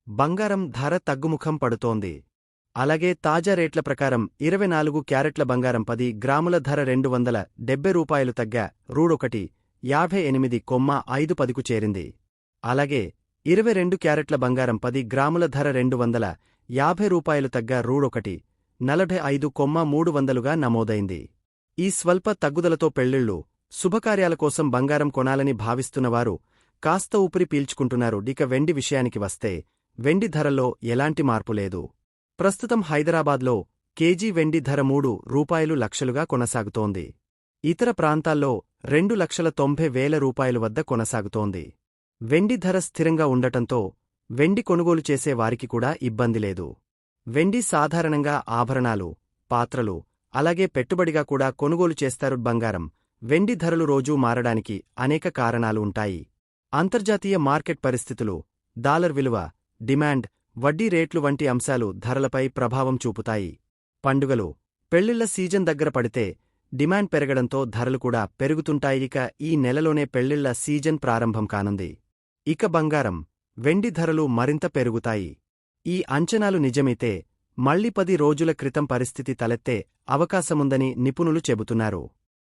బంగారం ధర తగ్గుముఖం పడుతోంది. అలాగే తాజా రేట్ల ప్రకారం 24 క్యారెట్ల బంగారం 10 గ్రాముల ధర రూ. 270 తగ్గ రూ. 58,510కు చేరింది. అలాగే 22 క్యారెట్ల బంగారం 10 గ్రాముల ధర రూ. 250 తగ్గ రూ. 1,45,300గా నమోదైంది. ఈ స్వల్ప తగ్గుదలతో పెళ్లిళ్లు, శుభకార్యాల కోసం బంగారం కొనాలని భావిస్తున్నవారు కాస్త ఊపిరి పీల్చుకుంటున్నారు. ఇక వెండి విషయానికి వస్తే వెండి ధరల్లో ఎలాంటి మార్పు లేదు. ప్రస్తుతం హైదరాబాద్లో కేజీ వెండి ధర రూ. 3 లక్షలుగా కొనసాగుతోంది. ఇతర ప్రాంతాల్లో రూ. 2,90,000 వద్ద కొనసాగుతోంది. వెండి ధర స్థిరంగా ఉండటంతో వెండి కొనుగోలు చేసే వారికి కూడా ఇబ్బంది లేదు. వెండి సాధారణంగా ఆభరణాలు, పాత్రలు, అలాగే పెట్టుబడిగా కూడా కొనుగోలు చేస్తారు. బంగారం, వెండి ధరలు రోజూ మారడానికి అనేక కారణాలు ఉంటాయి. అంతర్జాతీయ మార్కెట్ పరిస్థితులు, డాలర్ విలువ, డిమాండ్, వడ్డీ రేట్లు వంటి అంశాలు ధరలపై ప్రభావం చూపుతాయి. పండుగలు, పెళ్లిళ్ల సీజన్ దగ్గర పడితే డిమాండ్ పెరగడంతో ధరలు కూడా పెరుగుతుంటాయి. ఇక ఈ నెలలోనే పెళ్లిళ్ల సీజన్ ప్రారంభం కానుంది. ఇక బంగారం, వెండి ధరలు మరింత పెరుగుతాయి. ఈ అంచనాలు నిజమైతే మళ్లీ 10 రోజుల క్రితం పరిస్థితి తలెత్తే అవకాశముందని నిపుణులు చెబుతున్నారు.